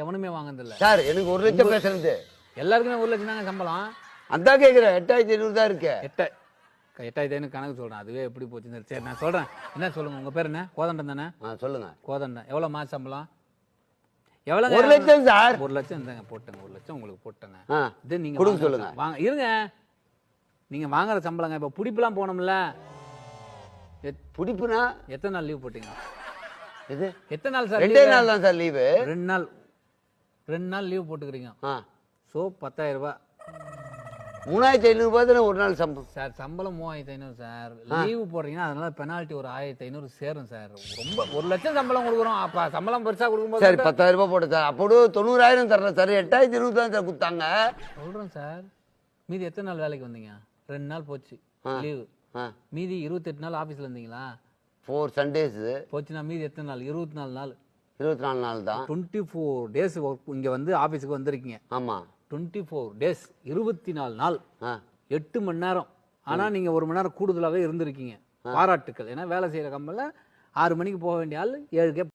எவனுமே வாங்குறதில்ல சார். எனக்கு 1 லட்சம் பேசுறது எல்லாருக்குமே 1 லட்சம் தாங்க சம்பளம். அதான் கேட்குறேன். 8500 தான் இருக்கு. 8500 கணக்கு சொல்றேன். அதுவே எப்படி போச்சுன்னு சரி நான் சொல்றேன். என்ன சொல்லுங்க, உங்க பேர் என்ன? கோதண்டம் தானே? சொல்லுங்க. கோதண்டம். எவ்வளவு மாச சம்பளம்? எவ்வளவு? 1 லட்சம் சார். 1 லட்சம் இருந்தாங்க போட்டுங்க. 1 லட்சம் உங்களுக்கு போட்டுங்க. இது நீங்க கொடுங்க சொல்லுங்க. வாங்க இருங்க. நீங்க வாங்குற சம்பளங்க இப்ப புடிப்புலாம் போனோம்ல. புடிப்புனா எத்தனை நாள் லீவ் போட்டீங்க? இது எத்தனை நாள் சார்? 2 நாள் தான் சார் லீவு. 2 நாள் லீவ் போட்டுக்கிறீங்க. சோ 10000 ரூபாய். 3500 ரூபாய் தானே ஒரு நாள் சம்பளம் சார். சம்பளம் 3500 சார். லீவு போடுறீங்கன்னா அதனால பெனால்ட்டி ஒரு 1500 சேரும் சார். ரொம்ப 1 லட்சம் சம்பளம் கொடுக்குறோம். அப்ப சம்பளம் பெருசா கொடுக்கும்போது சரி 10000 ரூபாய் போட்டு சார். அப்போ 90000 தரல சார். 8500 தான் சார் கொடுத்தாங்க. சொல்றேன் சார். மீதி எத்தனை நாள் வேலைக்கு வந்தீங்க? 2 நாள் போச்சு லீவு. மீதி 28 நாள் ஆபீஸ்ல இருந்தீங்களா? 4 சண்டேஸ் போச்சுன்னா மீதி எத்தனை நாள்? 24 நாள். 24 நாள் தான். 24 டேஸ் இங்க வந்து ஆபீஸுக்கு வந்திருக்கீங்க. ஆமா. 24 டேஸ் 24 நாள் 8 மணி நேரம். ஆனா நீங்க 1 மணி நேரம் கூடுதலாவே இருந்திருக்கீங்க. பாராட்டுக்கள். ஏன்னா வேலை செய்யற கம்பெனில 6 மணிக்கு போக வேண்டிய ஆள் 7